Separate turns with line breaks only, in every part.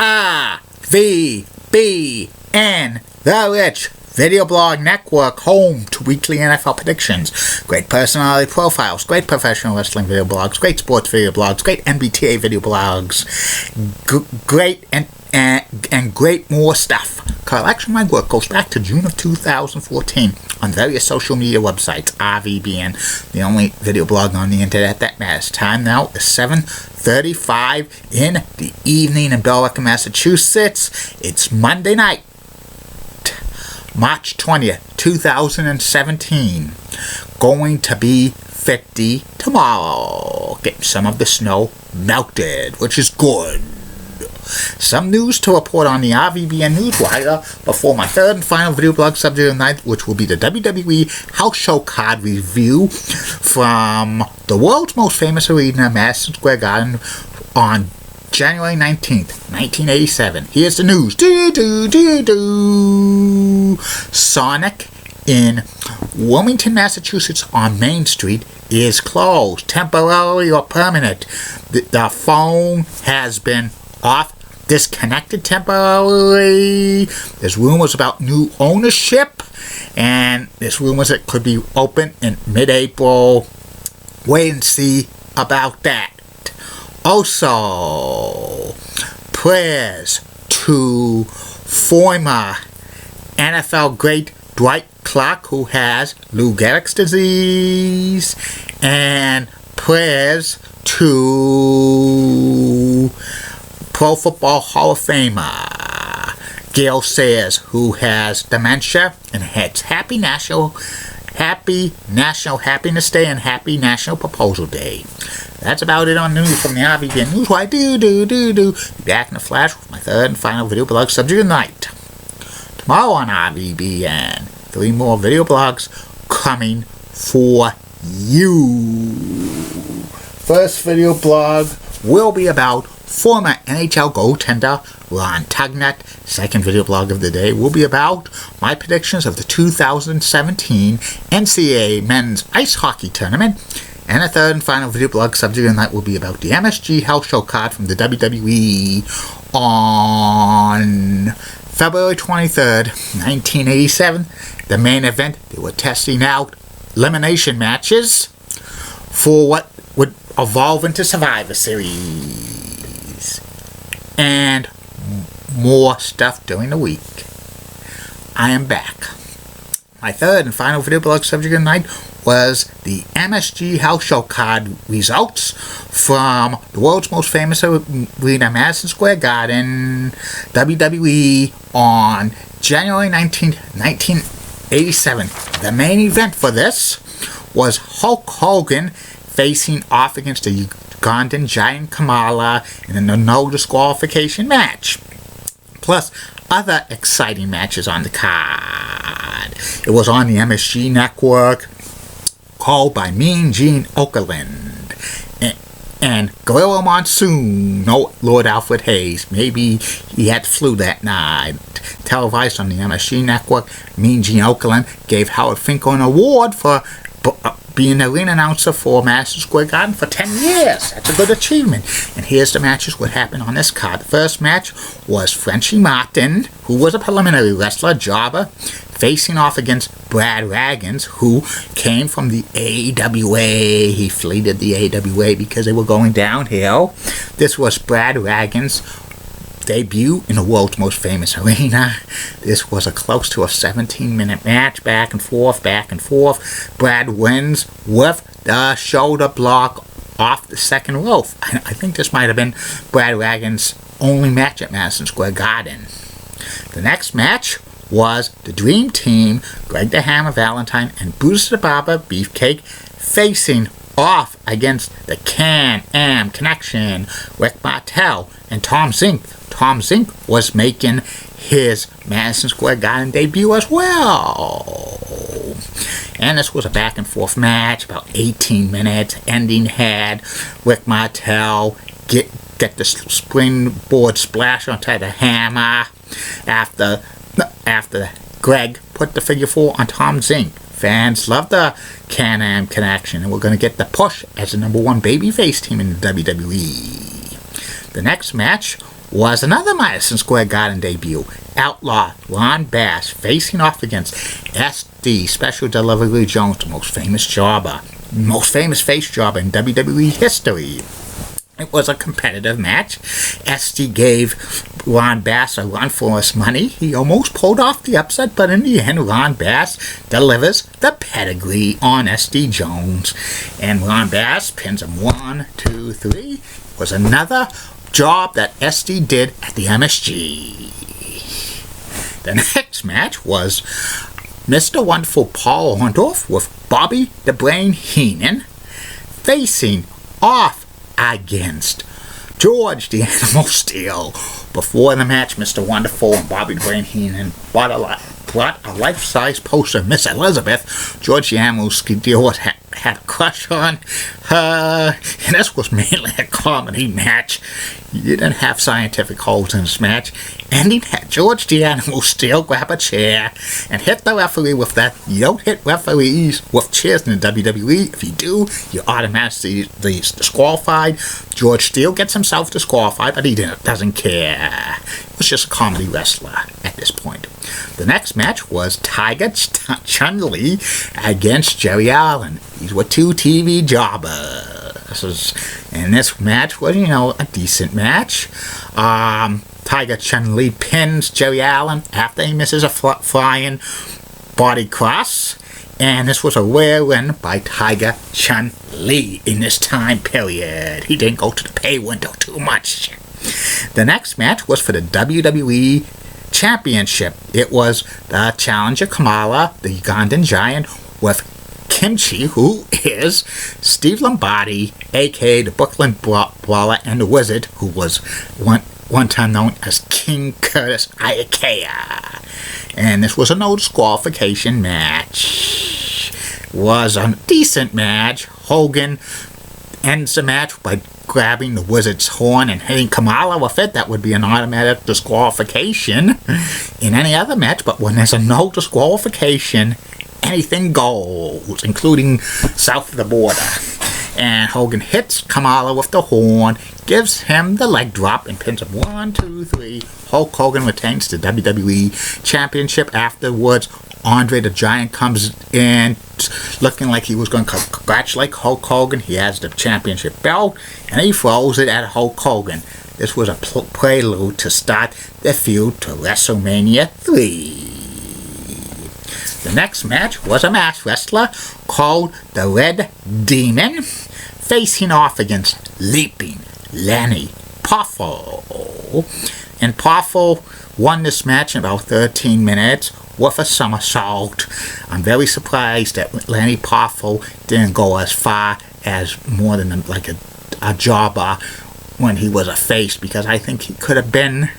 RVBN, the Rich Video Blog Network, home to weekly NFL predictions, great personality profiles, great professional wrestling video blogs, great sports video blogs, great MBTA video blogs, great and great more stuff. Collection of my work goes back to June of 2014 on various social media websites. RVBN, the only video blog on the internet that matters. Time now is 7:35 in the evening in Billerica, Massachusetts. It's Monday night, March 20th, 2017. Going to be 50 tomorrow. Getting some of the snow melted, which is good. Some news to report on the RVBN Newswire before my third and final video blog subject of the night, which will be the WWE House Show card review from the world's most famous arena, Madison Square Garden, on January 19th, 1987. Here's the news. Sonic in Wilmington, Massachusetts on Main Street is closed, temporarily or permanent. The phone has been disconnected temporarily. There's rumors about new ownership, and there's rumors it could be open in mid-April. Wait and see about that. Also, prayers to former NFL great Dwight Clark, who has Lou Gehrig's disease, and prayers to Pro Football Hall of Famer Gale Sayers, who has dementia, and it's Happy National Happiness Day and Happy National Proposal Day. That's about it on news from the RVBN Newswire. Be back in a flash with my third and final video blog subject of the night. Tomorrow on RVBN, 3 more video blogs coming for you. First video blog will be about former NHL goaltender Ron Tugnutt. Second video blog of the day will be about my predictions of the 2017 NCAA Men's Ice Hockey Tournament. And a third and final video blog subject of the night will be about the MSG House Show card from the WWE on February 23rd, 1987. The main event, they were testing out elimination matches for what would evolve into Survivor Series. And more stuff during the week. I am back. My third and final video blog subject of the night was the MSG House Show card results from the world's most famous arena, Madison Square Garden, WWE, on January 19th, 1987. The main event for this was Hulk Hogan facing off against the Ugandan giant Kamala in a no disqualification match. Plus other exciting matches on the card. It was on the MSG network, called by Mean Gene Okerlund and Gorilla Monsoon. No, Lord Alfred Hayes. Maybe he had the flu that night. Televised on the MSG network, Mean Gene Okerlund gave Howard Finkel an award for being the arena announcer for Madison Square Garden for 10 years. That's a good achievement. And here's the matches, what happened on this card. The first match was Frenchie Martin, who was a preliminary wrestler, jobber, facing off against Brad Ragans, who came from the AWA. He fleeted the AWA because they were going downhill. This was Brad Ragans' debut in the world's most famous arena. This was close to a 17-minute match, back and forth. Brad wins with the shoulder block off the second rope. I think this might have been Brad Ragans' only match at Madison Square Garden. The next match was the Dream Team, Greg the Hammer Valentine and Bruce the Barber Beefcake, facing off against the Can-Am Connection, Rick Martel and Tom Zink. Tom Zink was making his Madison Square Garden debut as well. And this was a back and forth match, about 18 minutes. Ending had Rick Martel get the springboard splash onto the Hammer after Greg put the figure 4 on Tom Zink. Fans love the Can-Am Connection, and we're going to get the push as the #1 babyface team in the WWE. The next match was another Madison Square Garden debut. Outlaw Ron Bass facing off against SD Special Delivery Jones, the most famous face jobber in WWE history. It was a competitive match. SD gave Ron Bass a run for his money. He almost pulled off the upset, but in the end, Ron Bass delivers the pedigree on SD Jones. And Ron Bass pins him 1, 2, 3. It was another job that SD did at the MSG. The next match was Mr. Wonderful Paul Orndorff with Bobby the Brain Heenan facing off against George the Animal Steel. Before the match, Mr. Wonderful and Bobby the Brain Heenan brought a life-size poster of Miss Elizabeth. George the Animal Steel had a crush on her, and this was mainly a comedy match. You didn't have scientific holes in this match. Ending had George the Animal Steel grab a chair and hit the referee with that. You don't hit referees with chairs in the WWE. If you do, you're automatically disqualified. George Steele gets himself disqualified, but he doesn't care. It was just a comedy wrestler at this point. The next match was Tiger Chun-Li against Jerry Allen. These were two TV jobbers. And this match was, a decent match. Tiger Chun-Li pins Jerry Allen after he misses a flying body cross. And this was a rare win by Tiger Chun-Li in this time period. He didn't go to the pay window too much. The next match was for the WWE Championship. It was the challenger Kamala, the Ugandan Giant, with Kimchi, who is Steve Lombardi, a.k.a. the Brooklyn Brawler, and the Wizard, who was one time known as King Curtis Iaukea. And this was a no disqualification match. It was a decent match. Hogan ends the match by grabbing the Wizard's horn and hitting Kamala with it. That would be an automatic disqualification in any other match, but when there's a no disqualification, anything goes, including south of the border. And Hogan hits Kamala with the horn, gives him the leg drop, and pins him 1, 2, 3. Hulk Hogan retains the WWE Championship. Afterwards, Andre the Giant comes in looking like he was going to congratulate Hulk Hogan. He has the championship belt, and he throws it at Hulk Hogan. This was a prelude to start the feud to WrestleMania 3. The next match was a masked wrestler called the Red Demon, facing off against Leaping Lanny Poffo. And Poffo won this match in about 13 minutes with a somersault. I'm very surprised that Lanny Poffo didn't go as far as more than like a jobber when he was a face, because I think he could have been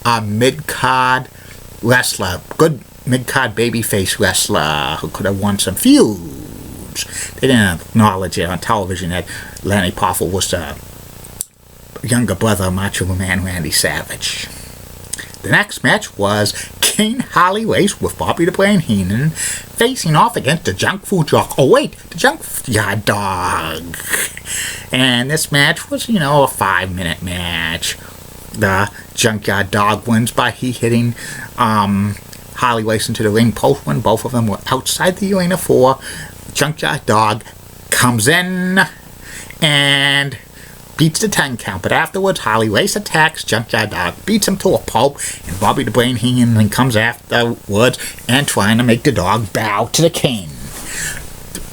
a mid-card wrestler, good mid-card babyface wrestler who could have won some feuds. They didn't acknowledge it on television that Lanny Poffo was the younger brother of Macho Man Randy Savage. The next match was King Harley Race with Bobby the Brain Heenan facing off against the Junk Food Dog. Oh wait, the Junkyard Dog. And this match was, a 5-minute match. The Junkyard Dog wins by hitting Harley Race into the ring post when both of them were outside the arena for. Junkyard Dog comes in and beats the 10 count, but afterwards Harley Race attacks Junkyard Dog, beats him to a pulp, and Bobby the Brain Heenan comes afterwards and trying to make the dog bow to the king.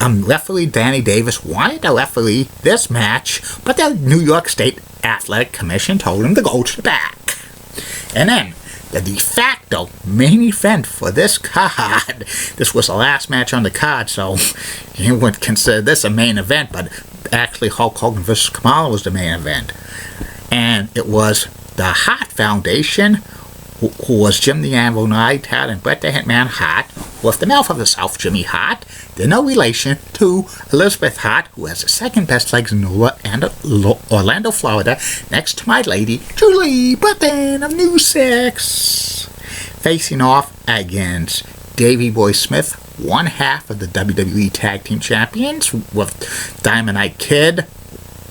Referee Danny Davis wanted to referee this match, but the New York State Athletic Commission told him to go to the back. And then the de facto main event for this card. This was the last match on the card, so you wouldn't consider this a main event, but actually Hulk Hogan vs. Kamala was the main event. And it was the Hart Foundation, who was Jim the Anvil Neidhart and Bret the Hitman Hart, with the mouth of the South, Jimmy Hart. They're no relation to Elizabeth Hart, who has the second best legs in Orlando, Florida, next to my lady, Julie Button of New Sex. Facing off against Davey Boy Smith, one half of the WWE Tag Team Champions, with Dynamite Kid,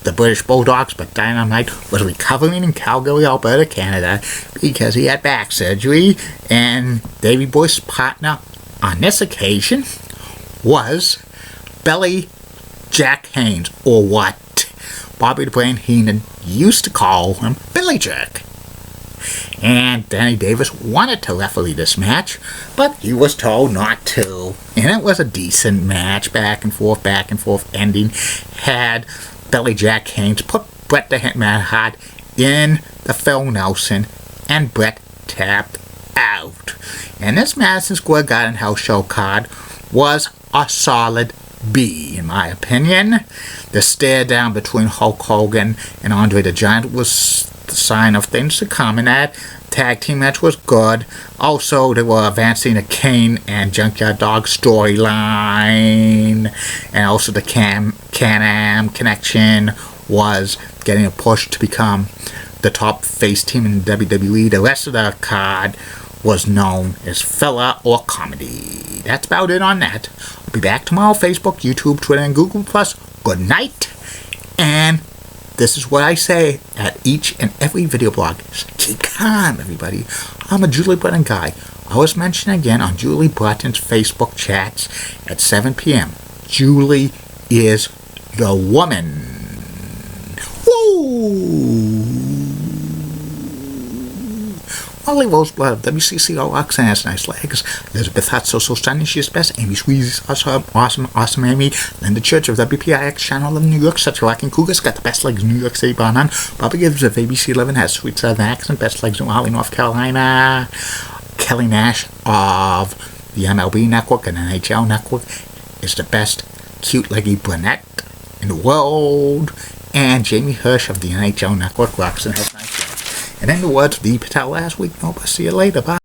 the British Bulldogs, but Dynamite was recovering in Calgary, Alberta, Canada, because he had back surgery, and Davey Boy's partner on this occasion was Billy Jack Haynes, or what Bobby the Brain Heenan used to call him, Billy Jack. And Danny Davis wanted to referee this match, but he was told not to. And it was a decent match, back and forth, ending. Had Billy Jack Haynes put Bret the Hitman Hart in the Phil Nelson, and Bret tapped out. And this Madison Square Garden house show card was a solid B, in my opinion. The stare down between Hulk Hogan and Andre the Giant was the sign of things to come, and that tag team match was good. Also, they were advancing the Kane and Junkyard Dog storyline, and also the Can-Am connection was getting a push to become the top face team in WWE. The rest of the card was known as filler or comedy. That's about it on that. I'll be back tomorrow. Facebook, YouTube, Twitter, and Google+. Good night. And this is what I say at each and every video blog. Keep calm, everybody. I'm a Julie Button guy. I was mentioned again on Julie Button's Facebook chats at 7 p.m. Julie is the woman. Woo! Molly Roseblood of WCCO Roxanne has nice legs. Elizabeth Hutt's so stunning, she's best. Amy Squeezy's awesome Amy. Linda Church of WPIX Channel of New York, such a rocking cougar's got the best legs New York City bar none. Bobby Gibbs of ABC 11 has sweet southern accent, best legs in Raleigh, North Carolina. Kelly Nash of the MLB Network and NHL Network is the best cute leggy brunette in the world. And Jamie Hirsch of the NHL Network, Roxanne has nice legs. And in the words of Dee Patel last week, I'll see you later. Bye.